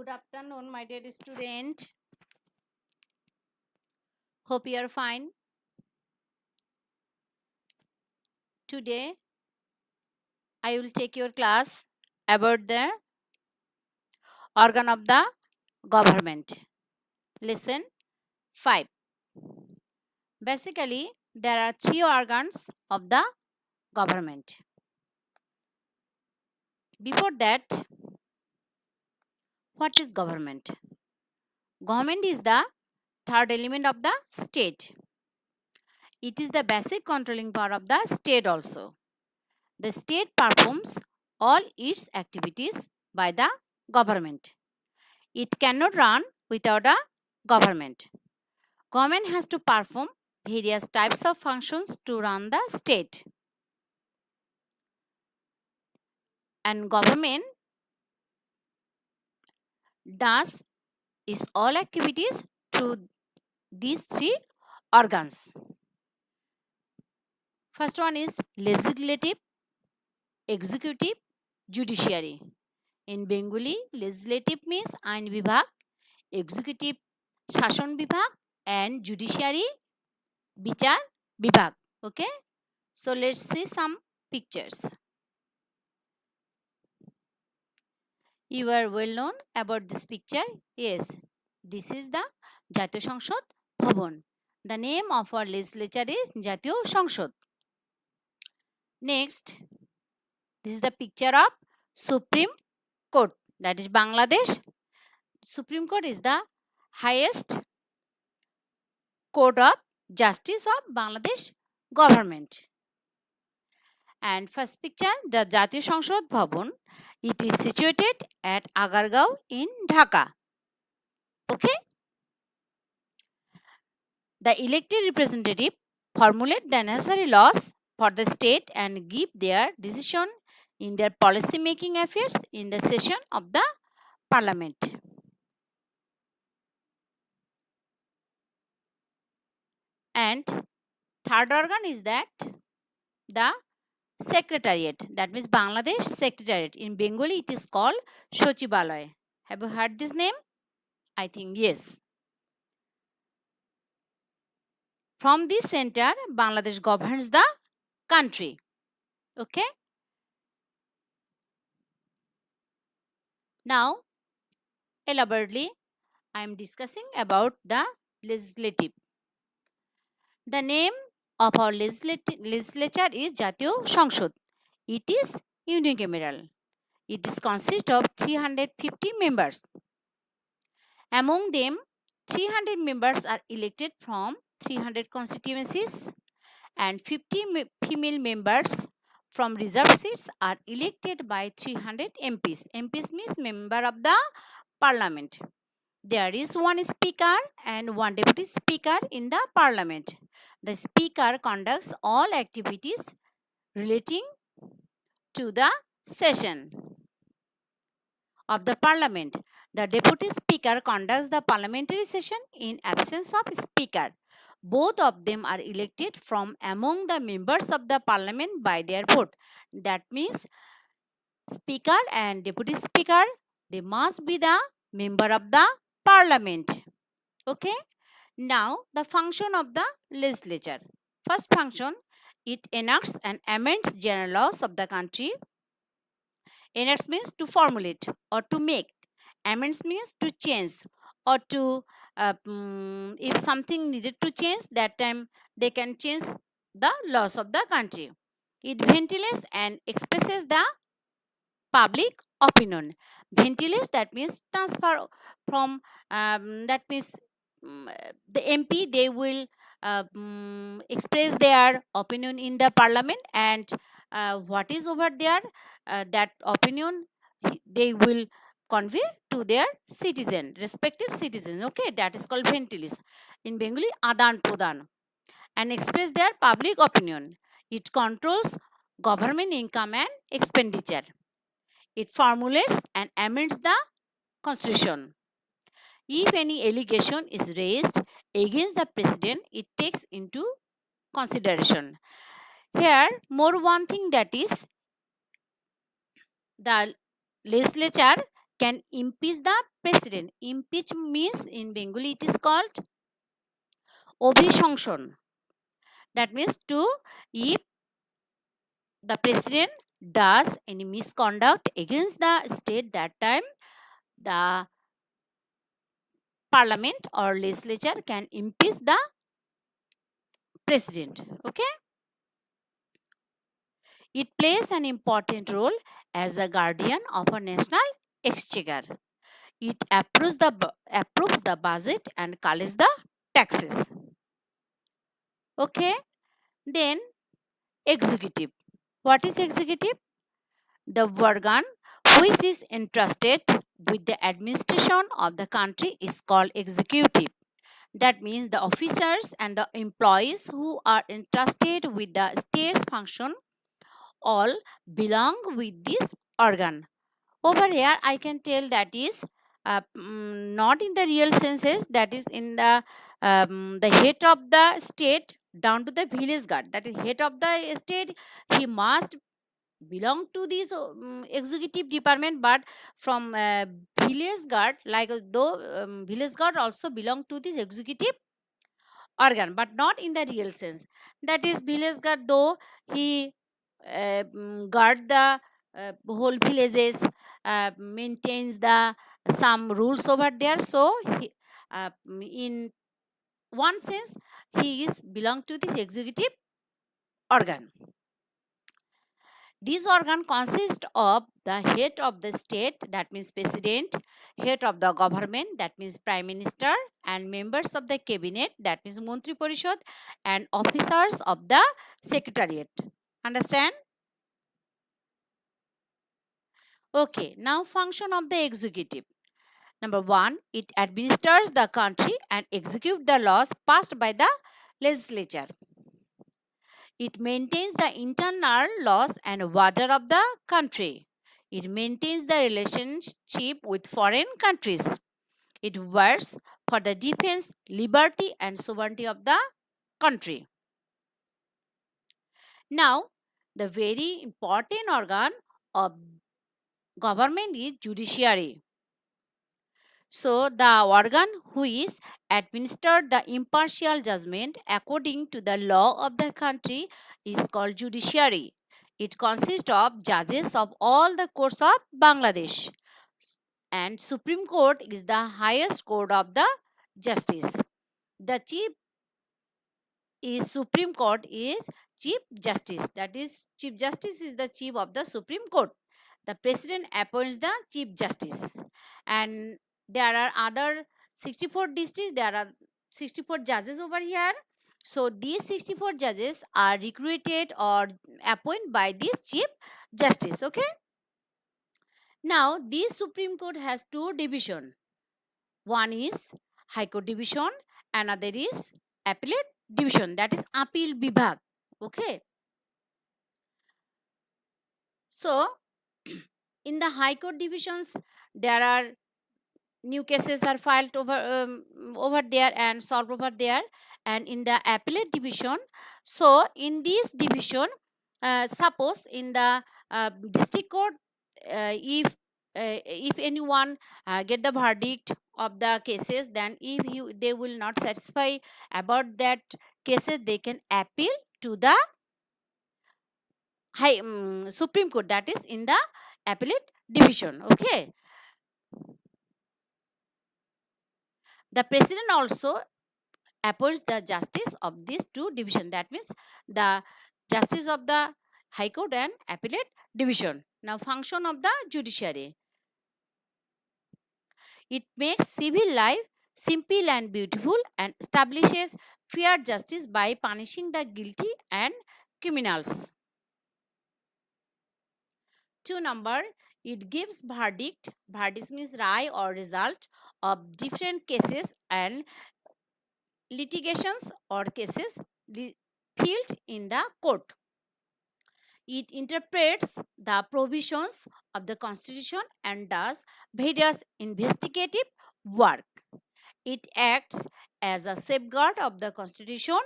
Good afternoon, my dear student. Hope you are fine. Today, I will take your class about the organ of the government. Lesson 5. Basically, there are three organs of the government. Before that, what is government? Government is the third element of the state. It is the basic controlling power of the state also. The state performs all its activities by the government. It cannot run without a government. Government has to perform various types of functions to run the state. And government does its all activities through these three organs. First one is legislative, executive, judiciary. In Bengali, legislative means আইন বিভাগ, executive শাসন বিভাগ, and judiciary বিচার বিভাগ. Okay, so let's see some pictures. You are well known about this picture. Yes, this is the Jatiyo সংসদ Bhavan. The name of our legislature is Jatiyo সংসদ. Next, this is the picture of Supreme Court, that is Bangladesh. Supreme Court is the highest court of justice of Bangladesh government. And first picture, the Jatiyo সংসদ Bhavan. It is situated at Agargaon in Dhaka. Okay. The elected representative formulate the necessary laws for the state and give their decision in their policy making affairs in the session of the parliament. And third organ is that the secretariat, that means Bangladesh secretariat. In Bengali it is called Sachibalaya. Have you heard this name? I think yes. From this center, Bangladesh governs the country. Okay. Now, elaborately, I am discussing about the legislative. The name of our legislature is Jatiyo সংসদ. It is unicameral. It is consist of 350 members. Among them, 300 members are elected from 300 constituencies and 50 female members from reserved seats are elected by 300 MPs. MPs means member of the parliament. There is one speaker and one deputy speaker in the parliament. The speaker conducts all activities relating to the session of the parliament. The deputy speaker conducts the parliamentary session in absence of speaker. Both of them are elected from among the members of the parliament by their vote. That means speaker and deputy speaker, they must be the member of the parliament. Okay. Now the function of the legislature. First function, it enacts and amends general laws of the country. Enacts means to formulate or to make. Amends means to change or to if something needed to change, that time they can change the laws of the country. It ventilates and expresses the public opinion. Ventilates, that means transfer from that means the MP, they will express their opinion in the parliament, and what is over there, that opinion they will convey to their citizen, respective citizens. Okay, that is called ventilis. In Bengali, adan prodan, and express their public opinion. It controls government income and expenditure. It formulates and amends the constitution. If any allegation is raised against the president, it takes into consideration. Here, more one thing, that is the legislature can impeach the president. Impeach means in Bengali it is called Obhishankshon. That means to if the president does any misconduct against the state, that time the parliament or legislature can impeach the president. Okay, it plays an important role as the guardian of a national exchequer. It approves the budget and collects the taxes. Okay, then executive. What is executive? The organ which is entrusted with the administration of the country is called executive. That means the officers and the employees who are entrusted with the state's function all belong with this organ. Over here, I can tell that is not in the real senses, that is in the head of the state down to the village guard. That is head of the state, he must belong to this executive department, but from village guard, like though village guard also belong to this executive organ, but not in the real sense. That is village guard, though he guard the whole villages, maintains the some rules over there, so in one sense he is belong to this executive organ. This organ consists of the head of the state, that means president, head of the government, that means prime minister, and members of the cabinet, that means Mantri Parishad, and officers of the secretariat. Understand? Okay, now function of the executive. Number one, it administers the country and executes the laws passed by the legislature. It maintains the internal laws and order of the country. It maintains the relationship with foreign countries. It works for the defense, liberty, and sovereignty of the country. Now, the very important organ of government is judiciary. So, the organ who is administered the impartial judgment according to the law of the country is called judiciary. It consists of judges of all the courts of Bangladesh, and Supreme Court is the highest court of the justice. The chief is Supreme Court is Chief Justice. That is, Chief Justice is the chief of the Supreme Court. The president appoints the Chief Justice, and there are other 64 districts. There are 64 judges over here. So these 64 judges are recruited or appointed by this Chief Justice. Okay. Now this Supreme Court has two divisions. One is High Court Division, another is Appellate Division. That is Appeal Vibhag. Okay. So in the High Court divisions, there are new cases are filed over there and solved over there, and in the appellate division, so in this division, suppose in the district court, if anyone get the verdict of the cases, then if they will not satisfy about that cases, they can appeal to the Supreme Court, that is in the appellate division. Okay. The president also appoints the justice of these two divisions. That means the justice of the High Court and Appellate Division. Now, function of the judiciary. It makes civil life simple and beautiful and establishes fair justice by punishing the guilty and criminals. 2 number, it gives verdict. Verdict means rai or result of different cases and litigations or cases filed in the court. It interprets the provisions of the Constitution and does various investigative work. It acts as a safeguard of the Constitution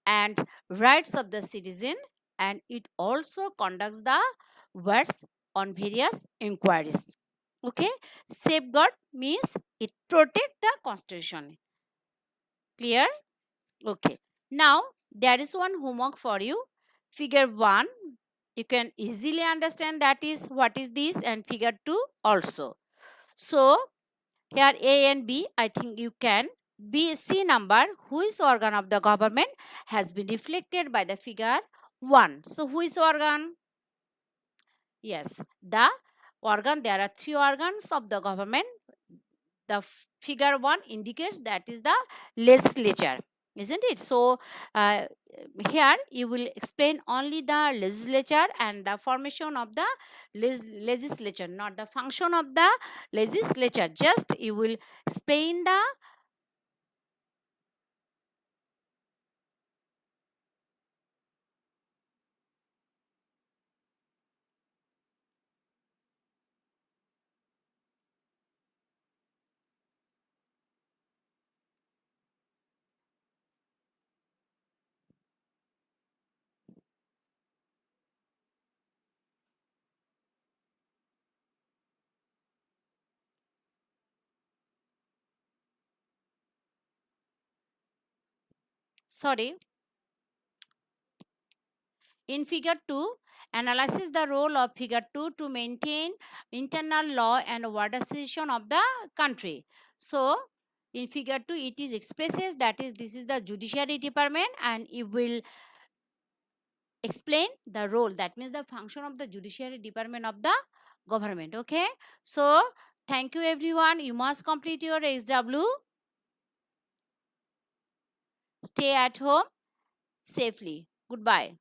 and rights of the citizen, and it also conducts the works on various inquiries. Okay, safeguard means it protect the constitution. Clear? Okay. Now there is one homework for you. Figure 1, you can easily understand that is what is this, and figure 2 also. So here A and B, I think you can. B, C number, who is organ of the government, has been reflected by the figure 1. So who is organ? Yes, the organ, there are 3 organs of the government. The figure 1 indicates that is the legislature, isn't it? So uh, here you will explain only the legislature and the formation of the legislature, not the function of the legislature. Just you will explain the sorry. In figure 2, analyzes the role of figure 2 to maintain internal law and order situation of the country. So, in figure 2, it is expresses that is this is the judiciary department, and it will explain the role, that means the function of the judiciary department of the government. Okay. So, thank you everyone. You must complete your SW. Stay at home safely. Goodbye.